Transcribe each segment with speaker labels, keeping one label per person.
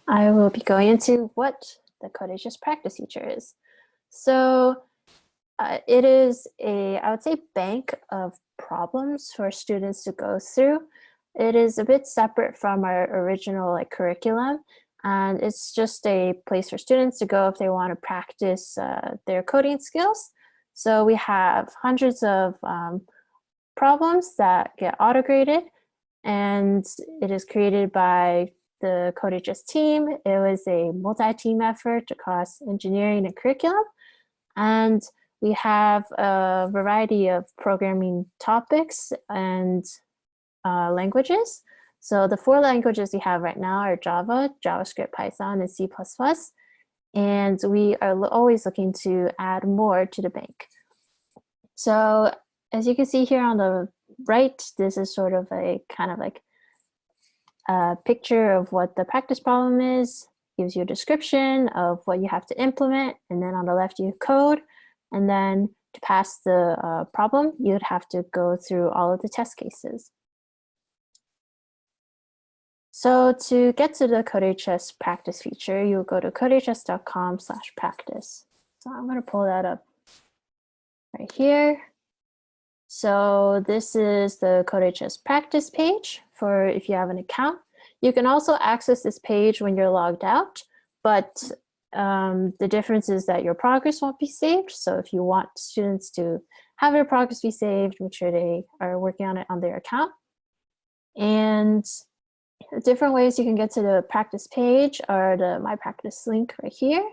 Speaker 1: I will be going into what the CodeHS practice feature is. So it is I would say, bank of problems for students to go through. It is a bit separate from our original curriculum, and it's just a place for students to go if they want to practice their coding skills. So we have hundreds of problems that get auto-graded, and it is created by the CodeHS team. It was a multi-team effort across engineering and curriculum. And we have a variety of programming topics and languages. So the 4 languages we have right now are Java, JavaScript, Python, and C++. And we are always looking to add more to the bank. So as you can see here on the right, this is sort of a kind of like a picture of what the practice problem is, gives you a description of what you have to implement, and then on the left you code, and then to pass the problem, you'd have to go through all of the test cases. So to get to the CodeHS practice feature, you'll go to codehs.com/practice. So I'm going to pull that up right here. So this is the CodeHS practice page for if you have an account. You can also access this page when you're logged out, but the difference is that your progress won't be saved. So if you want students to have their progress be saved, make sure they are working on it on their account. And different ways you can get to the practice page are the My Practice link right here,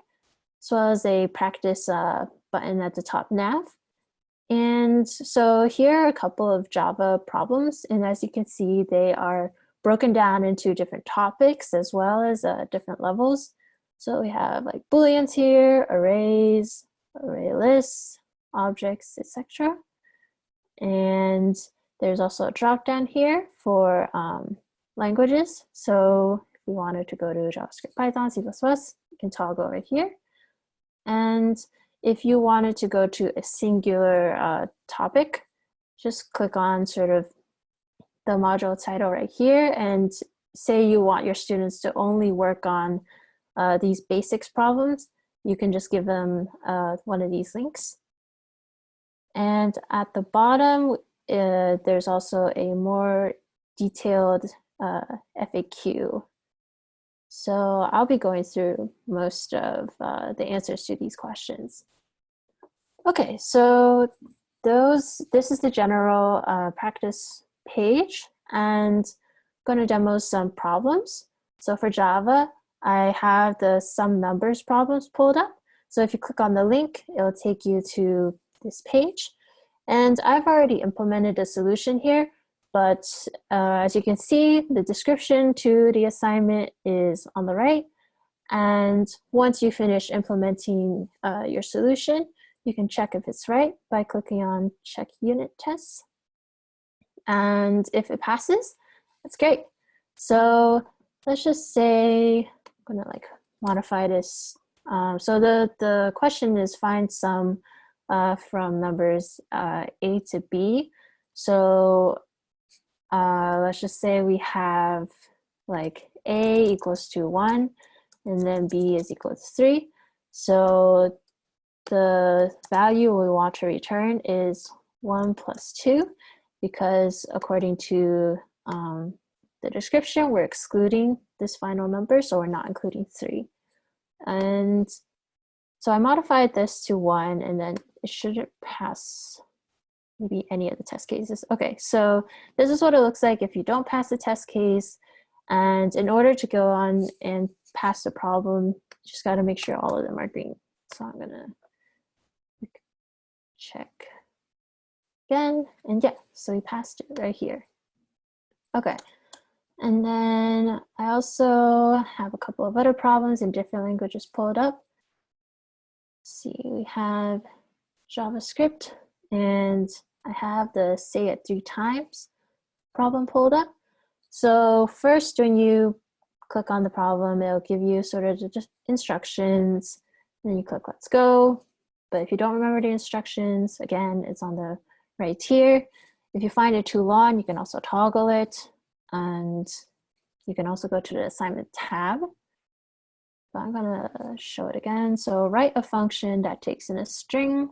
Speaker 1: as well as a practice button at the top nav. And so here are a couple of Java problems. And as you can see, they are broken down into different topics as well as different levels. So we have like Booleans here, arrays, array lists, objects, etc. And there's also a drop down here for languages. So if we wanted to go to JavaScript, Python, C++, you can toggle right here. And if you wanted to go to a singular topic, just click on sort of the module title right here and say you want your students to only work on these basics problems, you can just give them one of these links. And at the bottom, there's also a more detailed FAQ. So I'll be going through most of the answers to these questions. Okay, so this is the general practice page, and I'm going to demo some problems. So for Java, I have the sum numbers problems pulled up. So if you click on the link, it'll take you to this page. And I've already implemented a solution here, but as you can see, the description to the assignment is on the right. And once you finish implementing your solution, you can check if it's right by clicking on Check Unit Tests. And if it passes, that's great. So let's just say, I'm gonna modify this. So the question is find sum from numbers A to B. So let's just say we have A equals to 1, and then B is equal to 3. So the value we want to return is 1 plus 2, because according to the description, we're excluding this final number, so we're not including 3. And so I modified this to 1, and then it shouldn't pass maybe any of the test cases. Okay, so this is what it looks like if you don't pass the test case. And in order to go on and pass the problem, you just got to make sure all of them are green. So I'm gonna check again, and yeah, so we passed it right here. Okay, and then I also have a couple of other problems in different languages pulled up. Let's see, we have JavaScript, and I have the say it 3 times problem pulled up. So first, when you click on the problem, it'll give you sort of just instructions, and then you click let's go. But if you don't remember the instructions, again, it's on the right here. If you find it too long, you can also toggle it, and you can also go to the assignment tab. but I'm gonna show it again. So write a function that takes in a string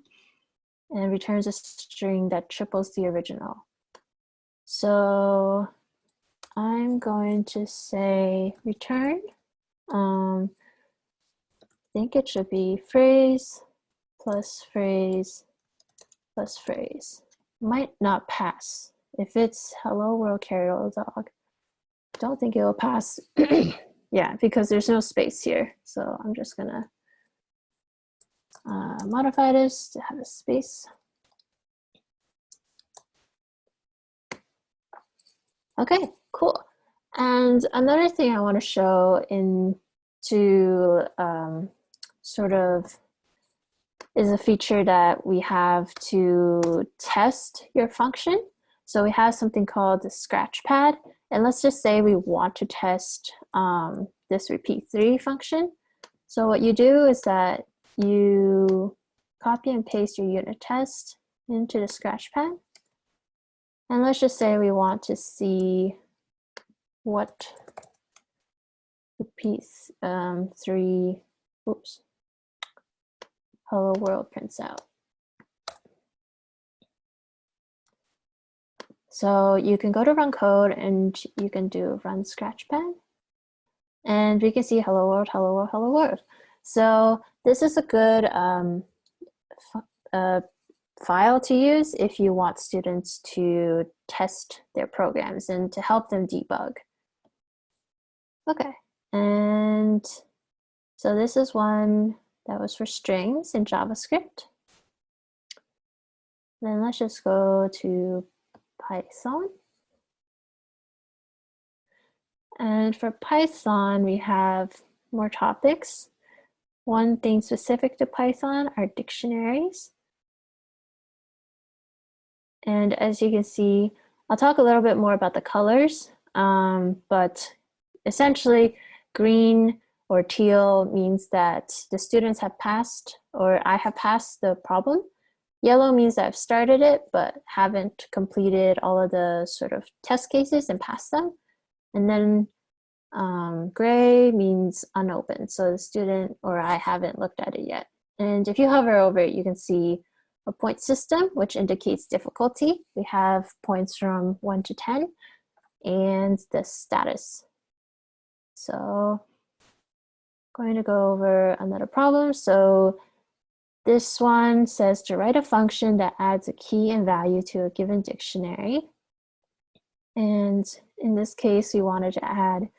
Speaker 1: and returns a string that triples the original. So I'm going to say return. I think it should be phrase plus phrase plus phrase. Might not pass. If it's hello world carry dog, don't think it will pass. Yeah, because there's no space here. So I'm just gonna modify this to have a space. Okay, cool. And another thing I want to show sort of is a feature that we have to test your function. So we have something called the scratch pad. And let's just say we want to test this repeat3 function. So what you do is that you copy and paste your unit test into the scratch pad. And let's just say we want to see what repeat3, oops, hello world prints out. So you can go to run code and you can do run scratchpad. And we can see hello world, hello world, hello world. So this is a good file to use if you want students to test their programs and to help them debug. Okay, and so this is one that was for strings in JavaScript. Then let's just go to Python. And for Python, we have more topics. One thing specific to Python are dictionaries. And as you can see, I'll talk a little bit more about the colors, but essentially green or teal means that the students have passed, or I have passed the problem. Yellow means that I've started it, but haven't completed all of the sort of test cases and passed them. And then gray means unopened. So the student or I haven't looked at it yet. And if you hover over it, you can see a point system, which indicates difficulty. We have points from 1 to 10 and the status. So I'm going to go over another problem. So this one says to write a function that adds a key and value to a given dictionary. And in this case, we wanted to add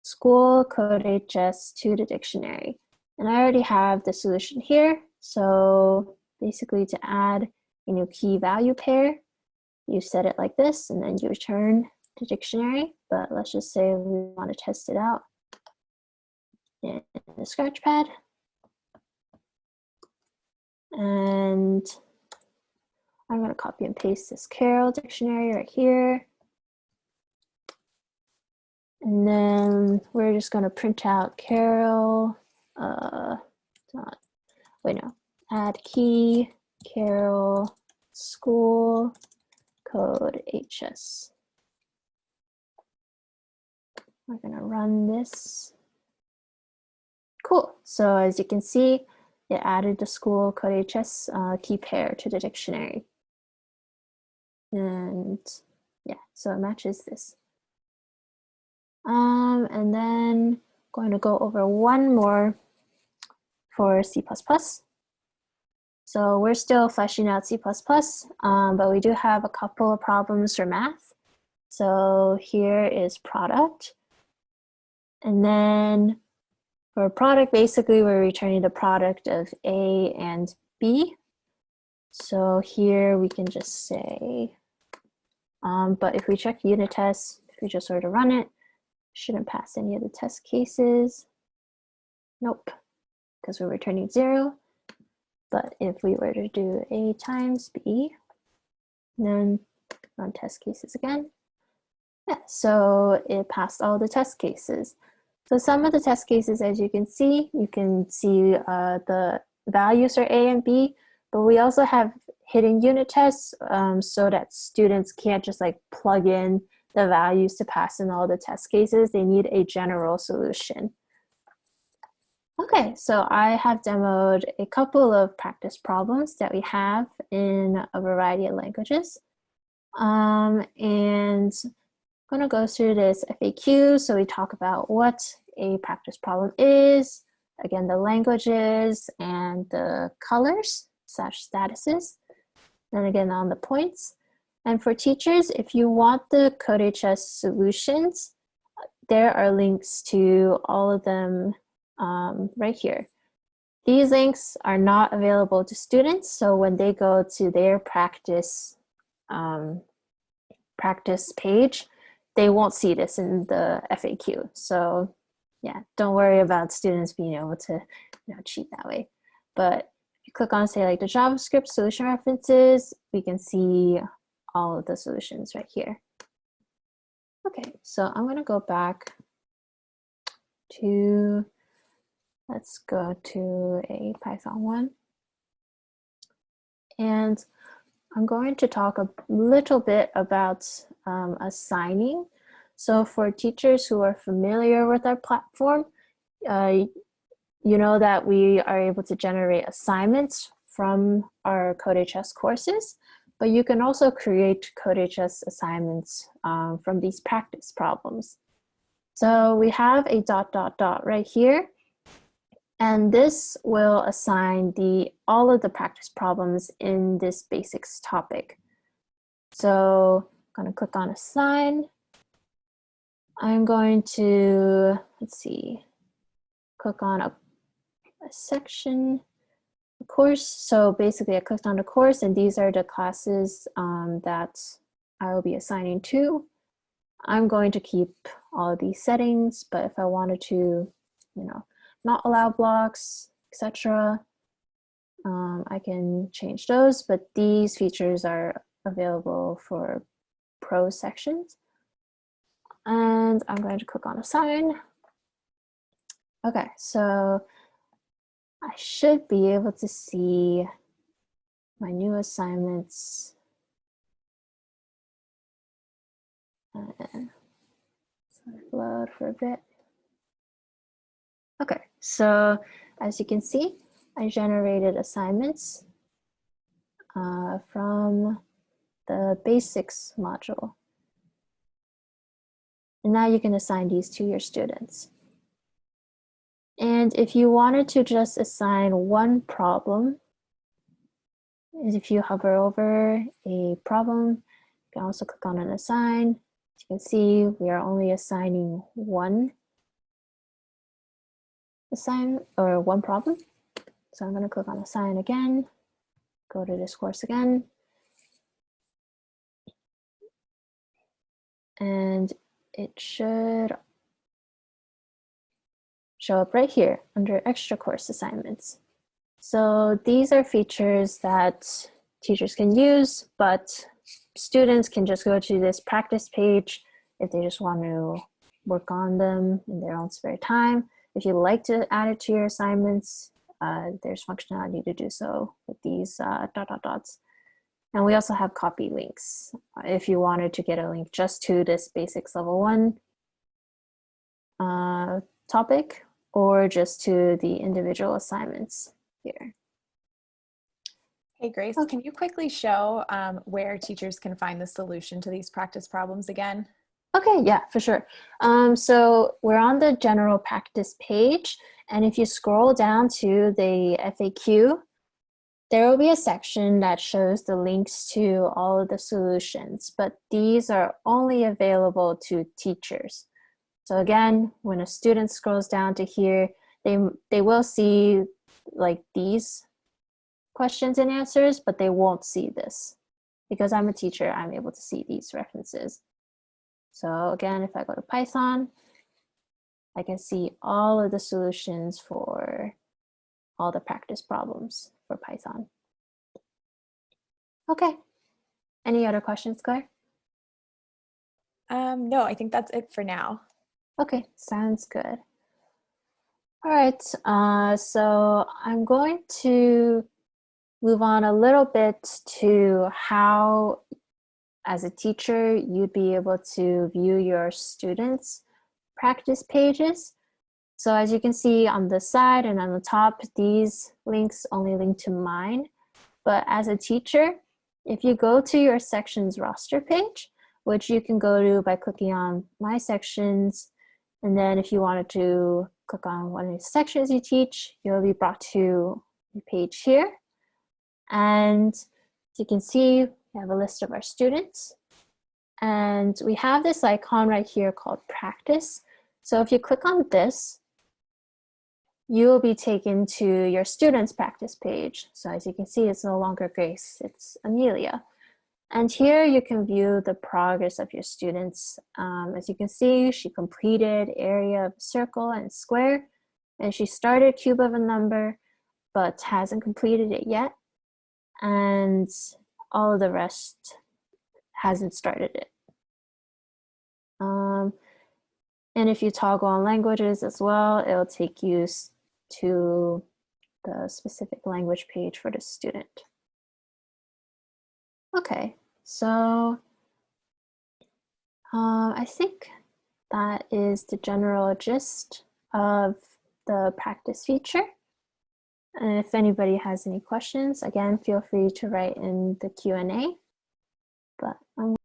Speaker 1: school CodeHS to the dictionary. And I already have the solution here. So basically to add a new key value pair, you set it like this, and then you return the dictionary. But let's just say we want to test it out in the scratchpad. And I'm going to copy and paste this Carol dictionary right here. And then we're just going to print out Carol, add key, Carol, school, CodeHS. We're going to run this. Cool. So as you can see, it added the school CodeHS key pair to the dictionary. And yeah, so it matches this. And then going to go over one more for C++. So we're still fleshing out C++, but we do have a couple of problems for math. So here is product. And then for product, basically we're returning the product of A and B. So here we can just say, but if we check unit tests, if we just sort of run it, shouldn't pass any of the test cases. Nope, because we're returning 0. But if we were to do A times B, then run test cases again. Yeah, so it passed all the test cases. So some of the test cases, as you can see the values are A and B, but we also have hidden unit tests so that students can't just like plug in the values to pass in all the test cases. They need a general solution. Okay, so I have demoed a couple of practice problems that we have in a variety of languages. And I'm going to go through this FAQ. So we talk about what a practice problem is, again, the languages and the colors / statuses, and again on the points. And for teachers, if you want the CodeHS solutions, there are links to all of them right here. These links are not available to students, so when they go to their practice page, they won't see this in the FAQ. So yeah, don't worry about students being able to cheat that way. But if you click on, say, like the JavaScript solution references, we can see all of the solutions right here. Okay, so I'm going to go back to, let's go to a Python one. And I'm going to talk a little bit about assigning. So for teachers who are familiar with our platform, you know that we are able to generate assignments from our CodeHS courses, but you can also create CodeHS assignments from these practice problems. So we have a ... right here, and this will assign all of the practice problems in this basics topic. So I'm going to click on assign. I'm going to, let's see, click on a section, a course. So basically I clicked on the course, and these are the classes that I will be assigning to. I'm going to keep all of these settings, but if I wanted to, not allow blocks, etc., I can change those, but these features are available for pro sections. And I'm going to click on assign. Okay, so I should be able to see my new assignments. Load for a bit. Okay, so as you can see, I generated assignments from the basics module. And now you can assign these to your students. And if you wanted to just assign one problem, if you hover over a problem, you can also click on an assign. As you can see, we are only assigning one problem. So I'm going to click on assign again, go to this course again. And it should show up right here under extra course assignments. So these are features that teachers can use, but students can just go to this practice page if they just want to work on them in their own spare time. If you'd like to add it to your assignments, there's functionality to do so with these ... And we also have copy links if you wanted to get a link just to this basics level 1 topic, or just to the individual assignments here.
Speaker 2: Hey, Grace, can you quickly show where teachers can find the solution to these practice problems again?
Speaker 1: Okay, yeah, for sure. So we're on the general practice page, and if you scroll down to the FAQ, there will be a section that shows the links to all of the solutions, but these are only available to teachers. So again, when a student scrolls down to here, they will see like these questions and answers, but they won't see this. Because I'm a teacher, I'm able to see these references. So again, if I go to Python, I can see all of the solutions for all the practice problems for Python. Okay, any other questions, Claire?
Speaker 2: No, I think that's it for now.
Speaker 1: Okay, sounds good. All right, so I'm going to move on a little bit to how, as a teacher, you'd be able to view your students' practice pages. So as you can see on the side and on the top, these links only link to mine. But as a teacher, if you go to your section's roster page, which you can go to by clicking on My Sections, and then if you wanted to click on one of the sections you teach, you'll be brought to the page here. And as you can see, we have a list of our students. And we have this icon right here called Practice. So if you click on this, you will be taken to your students practice page. So as you can see, it's no longer Grace, it's Amelia. And here you can view the progress of your students. As you can see, she completed area of a circle and square, and she started cube of a number, but hasn't completed it yet. And all of the rest hasn't started it. And if you toggle on languages as well, it'll take you to the specific language page for the student. Okay, so I think that is the general gist of the practice feature. And if anybody has any questions, again, feel free to write in the Q&A. But